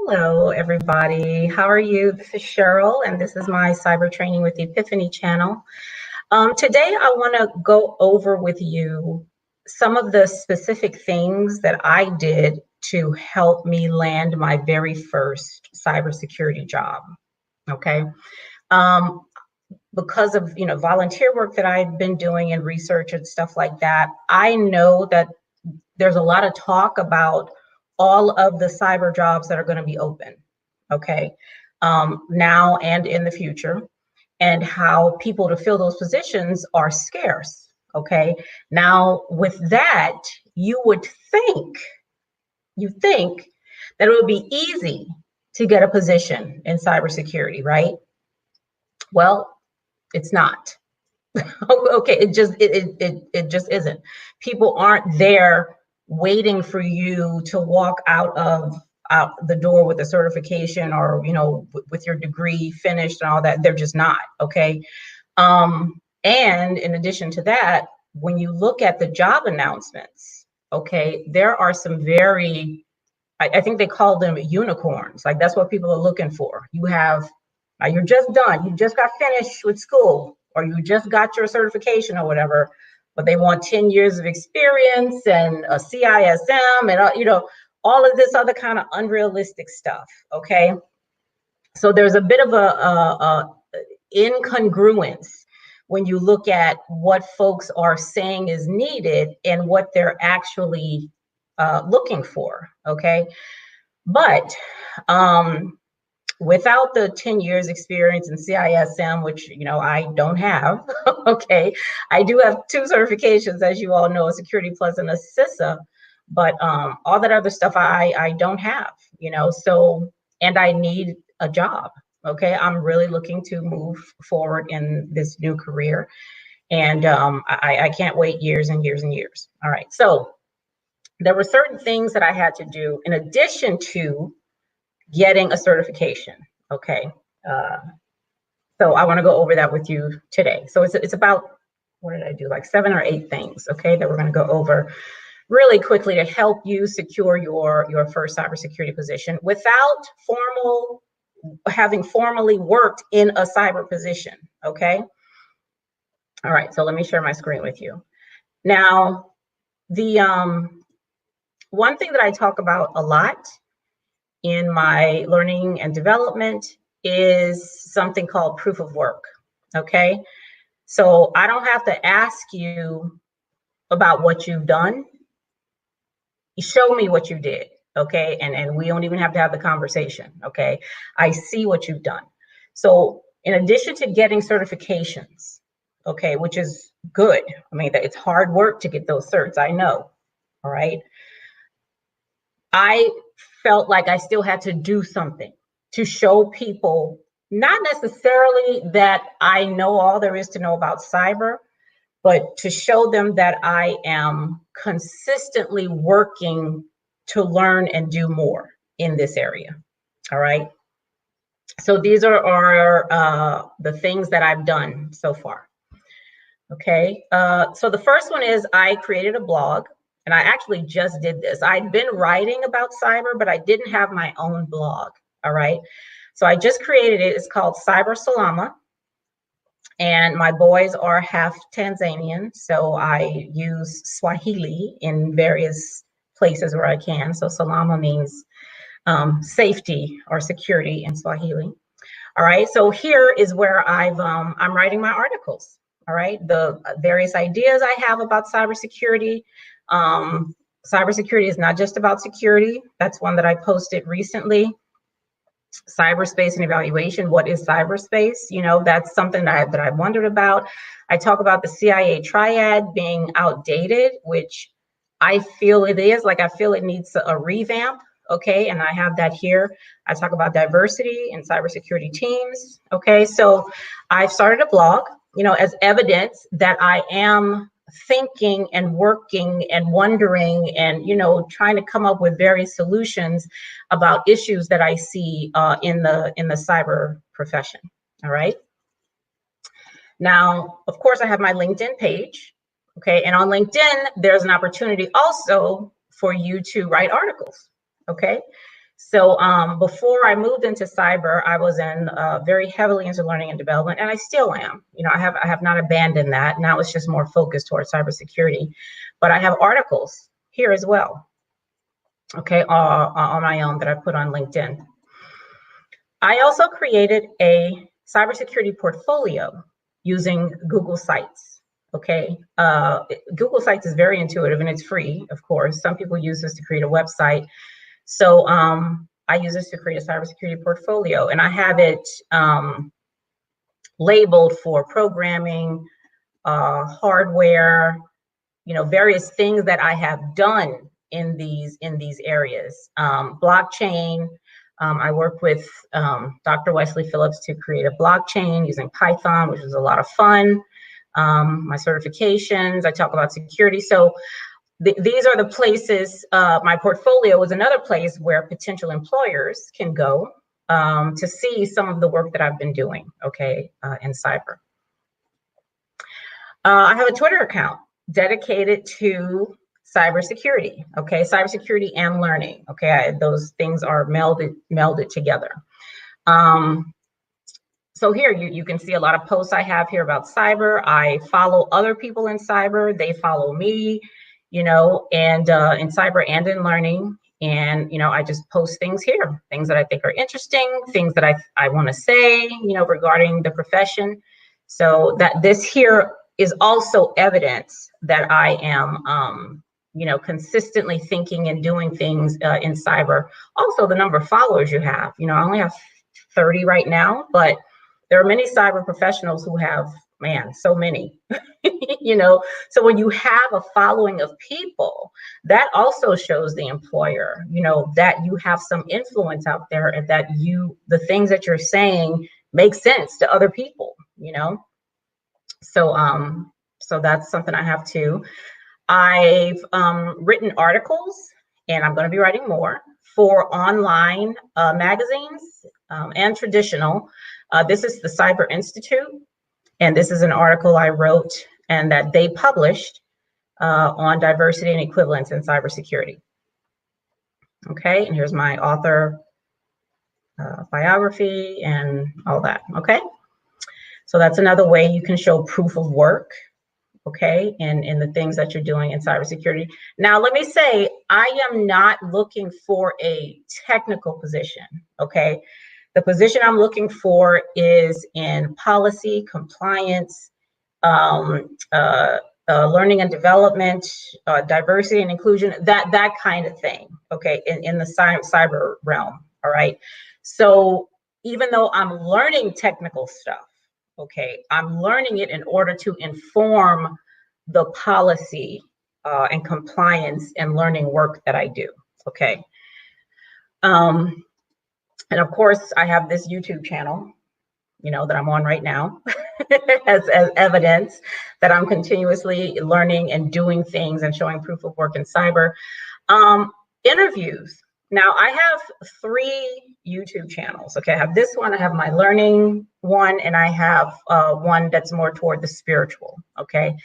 Hello, everybody. How are you? This is Cheryl, and this is my Cyber Training with Epiphany channel. Today, I want to go over with you some of the specific things that I did to help me land my very first cybersecurity job. Okay. Because of volunteer work that I've been doing and research and stuff like that, I know that there's a lot of talk about all of the cyber jobs that are going to be open, okay, now and in the future, and how people to fill those positions are scarce, okay? Now, with that, you think that it would be easy to get a position in cybersecurity, right? Well, it's not. Okay, it just isn't. People aren't there waiting for you to walk out the door with a certification or with your degree finished and all that. They're just not. Okay. And in addition to that, when you look at the job announcements, okay, there are some very, I think they call them unicorns. Like, that's what people are looking for. You're just done, you just got finished with school, or you just got your certification or whatever, but they want 10 years of experience and a CISM and all of this other kind of unrealistic stuff. Okay, so there's a bit of a incongruence when you look at what folks are saying is needed and what they're actually looking for. Okay, but without the 10 years experience in CISM, which I don't have, okay, I do have 2 certifications, as you all know, a Security Plus and a CISA, but all that other stuff I don't have, so, and I need a job. Okay, I'm really looking to move forward in this new career, and I can't wait years and years and years. All right, so there were certain things that I had to do in addition to getting a certification. Okay, so I want to go over that with you today. So it's about, what did I do, like 7 or 8 things, okay, that we're going to go over really quickly to help you secure your first cybersecurity position without having formally worked in a cyber position. Okay, all right, so let me share my screen with you. Now, the one thing that I talk about a lot in my learning and development is something called proof of work. Okay, so I don't have to ask you about what you've done. You show me what you did. Okay, and we don't even have to have the conversation. Okay, I see what you've done. So in addition to getting certifications, okay, which is good, I mean, it's hard work to get those certs, I know. All right, I felt like I still had to do something to show people, not necessarily that I know all there is to know about cyber, but to show them that I am consistently working to learn and do more in this area. All right. So these are the things that I've done so far. Okay. So the first one is I created a blog. And I actually just did this. I'd been writing about cyber, but I didn't have my own blog. All right. So I just created it. It's called Cyber Salama. And my boys are half Tanzanian, so I use Swahili in various places where I can. So Salama means safety or security in Swahili. All right. So here is where I'm writing my articles. All right. The various ideas I have about cybersecurity. Cybersecurity is not just about security. That's one that I posted recently. Cyberspace and evaluation. What is cyberspace? That's something that I wondered about. I talk about the CIA triad being outdated, which I feel it is. Like, I feel it needs a revamp. Okay, and I have that here. I talk about diversity in cybersecurity teams. Okay, so I've started a blog, as evidence that I am thinking and working and wondering and trying to come up with various solutions about issues that I see in the cyber profession. All right. Now, of course, I have my LinkedIn page. Okay, and on LinkedIn, there's an opportunity also for you to write articles. Okay, So before I moved into cyber, I was in very heavily into learning and development, and I still am. You know, I have not abandoned that. Now it's just more focused towards cybersecurity, but I have articles here as well, okay, on my own that I put on LinkedIn. I also created a cybersecurity portfolio using Google Sites. Okay, Google Sites is very intuitive and it's free, of course. Some people use this to create a website. So I use this to create a cybersecurity portfolio, and I have it labeled for programming, hardware, you know, various things that I have done in these areas. Blockchain. I work with Dr. Wesley Phillips to create a blockchain using Python, which is a lot of fun. My certifications, I talk about security. So these are the places. My portfolio is another place where potential employers can go to see some of the work that I've been doing, okay, in cyber. I have a Twitter account dedicated to cybersecurity, okay, cybersecurity and learning, okay, those things are melded together. So here you can see a lot of posts I have here about cyber. I follow other people in cyber, they follow me, you know, and in cyber and in learning. And, you know, I just post things here, things that I think are interesting, things that I want to say, you know, regarding the profession. So that this here is also evidence that I am, you know, consistently thinking and doing things in cyber. Also, the number of followers you have, you know, I only have 30 right now, but there are many cyber professionals who have, man, so many, you know. So when you have a following of people, that also shows the employer, you know, that you have some influence out there and that the things that you're saying make sense to other people, you know. So, so that's something I have too. I've written articles, and I'm going to be writing more for online magazines and traditional. This is the Cyber Institute, and this is an article I wrote and that they published on diversity and equivalence in cybersecurity. Okay, and here's my author biography and all that. Okay, so that's another way you can show proof of work, okay, in the things that you're doing in cybersecurity. Now, let me say, I am not looking for a technical position, okay? The position I'm looking for is in policy, compliance, learning and development, diversity and inclusion, that kind of thing, okay, in the cyber realm, all right? So even though I'm learning technical stuff, okay, I'm learning it in order to inform the policy and compliance and learning work that I do, okay? And of course, I have this YouTube channel, you know, that I'm on right now as evidence that I'm continuously learning and doing things and showing proof of work in cyber. Interviews. Now, I have 3 YouTube channels. Okay, I have this one, I have my learning one, and I have one that's more toward the spiritual. Okay,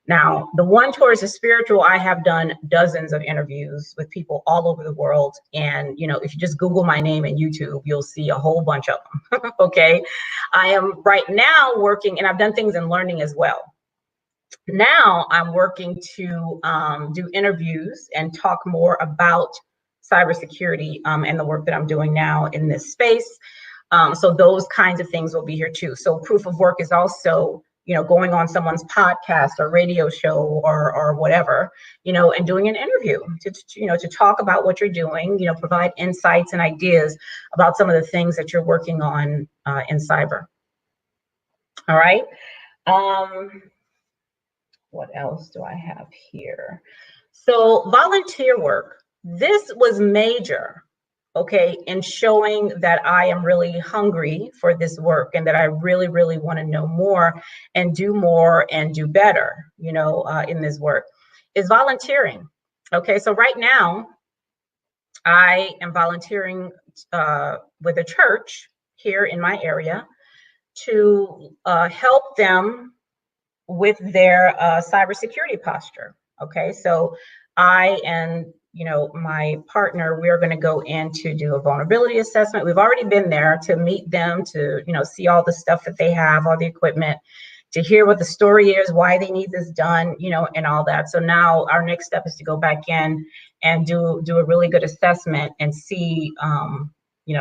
now the one towards the spiritual, I have done dozens of interviews with people all over the world. And, you know, if you just Google my name in YouTube, you'll see a whole bunch of them. Okay, I am right now working, and I've done things in learning as well. Now I'm working to do interviews and talk more about cybersecurity and the work that I'm doing now in this space. So those kinds of things will be here too. So proof of work is also, you know, going on someone's podcast or radio show or whatever, you know, and doing an interview to, you know, to talk about what you're doing, you know, provide insights and ideas about some of the things that you're working on in cyber. All right. What else do I have here? So volunteer work, this was major, okay, in showing that I am really hungry for this work and that I really, really want to know more and do better, you know, in this work, is volunteering. Okay, so right now I am volunteering with a church here in my area to help them with their cybersecurity posture. Okay, so I and my partner, we're going to go in to do a vulnerability assessment. We've already been there to meet them, to, see all the stuff that they have, all the equipment, to hear what the story is, why they need this done, and all that. So now our next step is to go back in and do a really good assessment and see,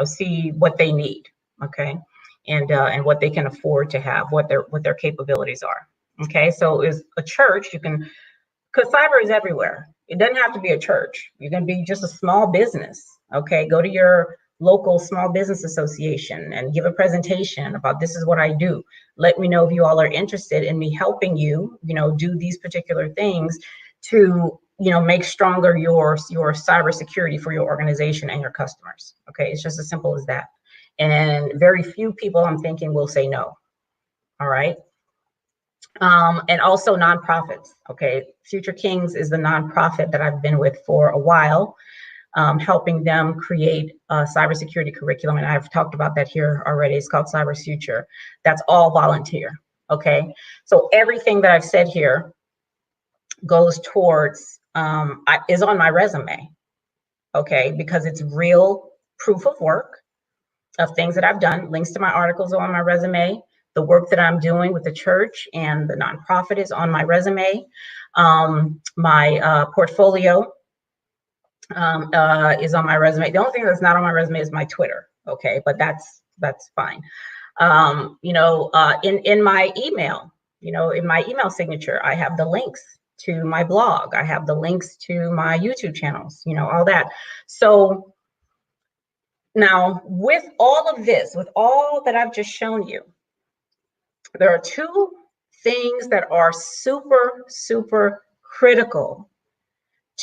see what they need, okay, and what they can afford to have, what their capabilities are, okay. So as a church, you can, because cyber is everywhere. It doesn't have to be a church. You can be just a small business, okay. Go to your local small business association and give a presentation about, this is what I do. Let me know if you all are interested in me helping you, do these particular things to, make stronger your cybersecurity for your organization and your customers. Okay, it's just as simple as that. And very few people, I'm thinking, will say no. All right. And also nonprofits. Okay, Future Kings is the nonprofit that I've been with for a while. Helping them create a cybersecurity curriculum. And I've talked about that here already. It's called Cyber Future. That's all volunteer, okay? So everything that I've said here goes towards, is on my resume, okay? Because it's real proof of work of things that I've done. Links to my articles are on my resume. The work that I'm doing with the church and the nonprofit is on my resume. My portfolio is on my resume. The only thing that's not on my resume is my Twitter. Okay, but that's fine. In my email, in my email signature, I have the links to my blog. I have the links to my YouTube channels, all that. So now with all of this, with all that I've just shown you, there are two things that are super, super critical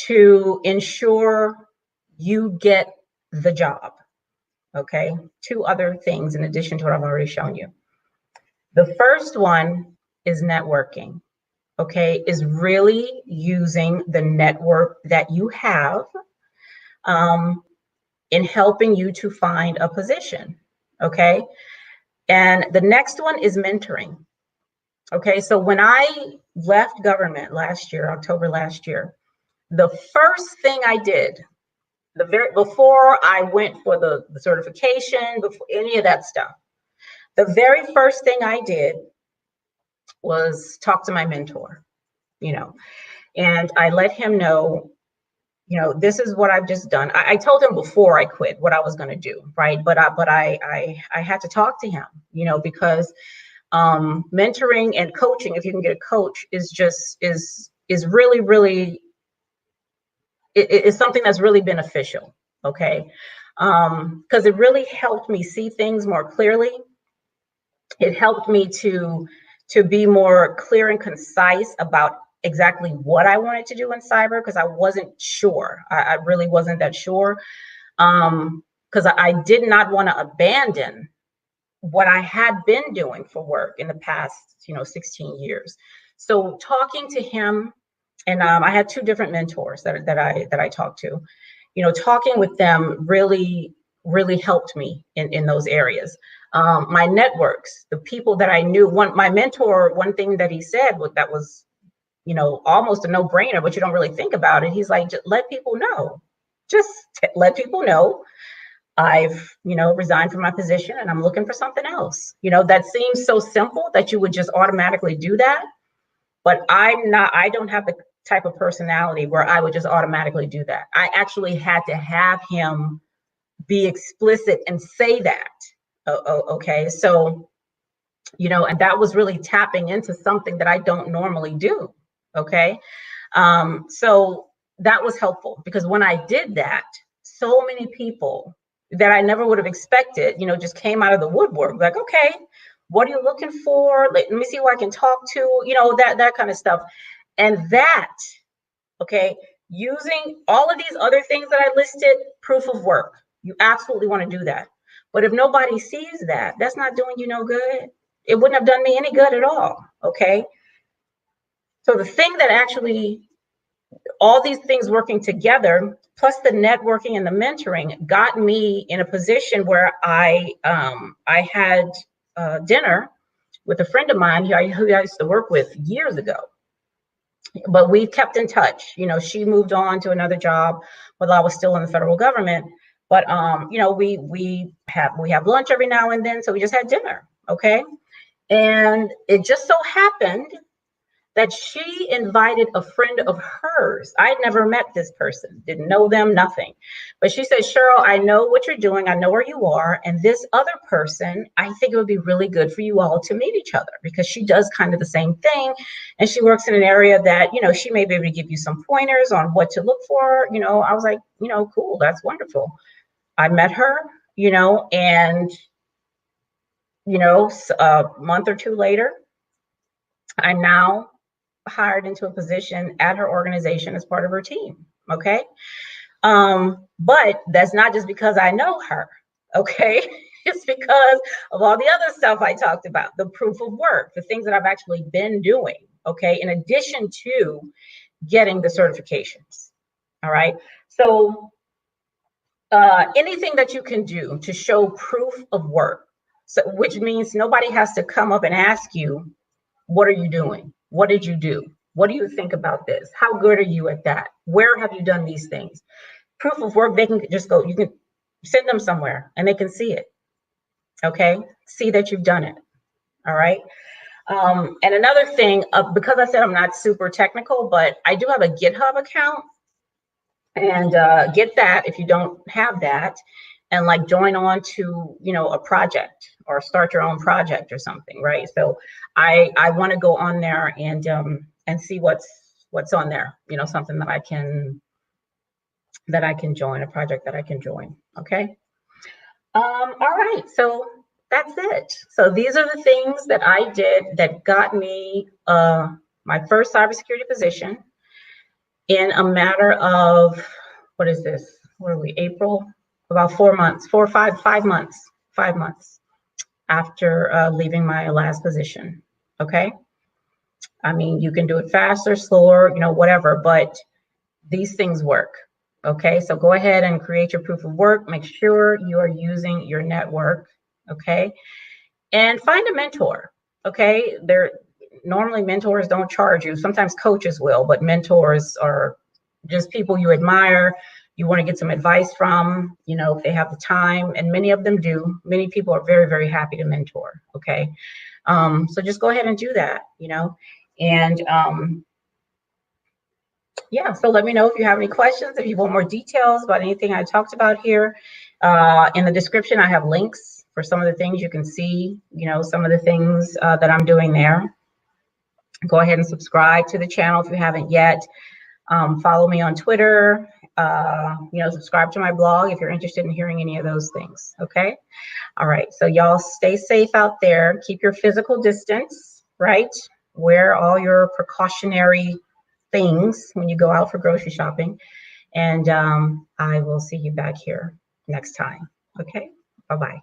to ensure you get the job, okay? Two other things in addition to what I've already shown you. The first one is networking, okay? Is really using the network that you have in helping you to find a position, okay? And the next one is mentoring, okay? So when I left government last year, October last year, the first thing I did, before I went for the certification, before any of that stuff, the very first thing I did was talk to my mentor, and I let him know, this is what I've just done. I told him before I quit what I was going to do, right? But I had to talk to him, because mentoring and coaching, if you can get a coach, is really, really, it is something that's really beneficial, okay? Because it really helped me see things more clearly. It helped me to be more clear and concise about exactly what I wanted to do in cyber, because I wasn't sure. I really wasn't that sure, because I did not want to abandon what I had been doing for work in the past, 16 years. So talking to him, and I had two different mentors that I talked to, talking with them really, really helped me in those areas. My networks, the people that I knew, my mentor, one thing that he said that was, almost a no-brainer, but you don't really think about it. He's like, just let people know. Just let people know I've, resigned from my position and I'm looking for something else. That seems so simple that you would just automatically do that. But I don't have the type of personality where I would just automatically do that. I actually had to have him be explicit and say that. Okay. So, and that was really tapping into something that I don't normally do. Okay. So that was helpful, because when I did that, so many people that I never would have expected, just came out of the woodwork, like, okay, what are you looking for? Let me see who I can talk to, that kind of stuff. And that, okay, using all of these other things that I listed, proof of work, you absolutely want to do that. But if nobody sees that, that's not doing you no good. It wouldn't have done me any good at all, okay? So the thing that actually, all these things working together, plus the networking and the mentoring, got me in a position where I had dinner with a friend of mine who I used to work with years ago. but we kept in touch. You know, she moved on to another job while I was still in the federal government. But you know, we have lunch every now and then, so we just had dinner, okay? And it just so happened that she invited a friend of hers. I'd never met this person, didn't know them, nothing. But she said, Cheryl, I know what you're doing. I know where you are. And this other person, I think it would be really good for you all to meet each other because she does kind of the same thing. And she works in an area that, you know, she may be able to give you some pointers on what to look for. You know, I was like, you know, cool, that's wonderful. I met her, you know, and, you know, a month or two later, I'm now hired into a position at her organization as part of her team. Okay. But that's not just because I know her. Okay. It's because of all the other stuff I talked about, the proof of work, the things that I've actually been doing. Okay. In addition to getting the certifications. All right. So anything that you can do to show proof of work, so which means nobody has to come up and ask you, what are you doing? What did you do? What do you think about this? How good are you at that? Where have you done these things? Proof of work, they can just go, you can send them somewhere and they can see it. Okay. See that you've done it. All right. And another thing, because I said I'm not super technical, but I do have a GitHub account. And get that if you don't have that, and like join on to, you know, a project or start your own project or something, right? So I want to go on there and see what's on there, you know, something that I can join, a project that I can join. Okay. All right, so that's it. So these are the things that I did that got me my first cybersecurity position in a matter of, what is this? What are we, April? About 4 months, 5 months after leaving my last position. Okay. I mean, you can do it faster, slower, you know, whatever, but these things work. Okay. So go ahead and create your proof of work. Make sure you are using your network. Okay. And find a mentor. Okay. Normally mentors don't charge you. Sometimes coaches will, but mentors are just people you admire, you want to get some advice from, you know, if they have the time, and many of them do. Many people are very, very happy to mentor. Okay. So just go ahead and do that, you know, and yeah, so let me know if you have any questions, if you want more details about anything I talked about here. In the description, I have links for some of the things you can see, you know, some of the things that I'm doing there. Go ahead and subscribe to the channel if you haven't yet. Follow me on Twitter, you know, subscribe to my blog if you're interested in hearing any of those things. Okay. All right. So y'all stay safe out there. Keep your physical distance, right? Wear all your precautionary things when you go out for grocery shopping. And I will see you back here next time. Okay. Bye-bye.